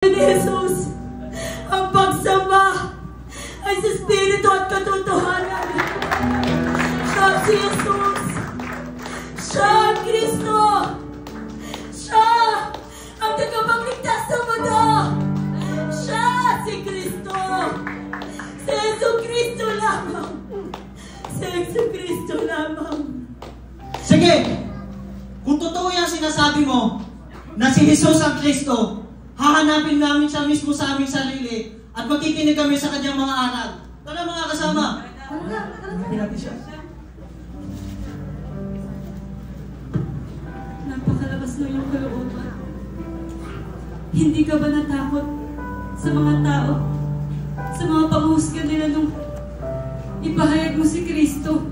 ni Jesus, ang pagsamba ay sa Espiritu at katotohanan. Siya si Jesus. Siya ang Kristo. Siya ang tagapagligtas sa mundo. Siya si Kristo. Si Jesucristo lamang. Si Jesucristo lamang. Sige, kung totoo yung sinasabi mo na si Jesus ang Kristo, hahanapin namin siya mismo sa aming sarili at magkikinig kami sa kanyang mga aral. Tara mga kasama. Hanapin natin siya. Napakalakas ng iyong kalooban. Hindi ka ba natakot sa mga tao, sa mga panghusga nila nung ipahayag mo si Kristo?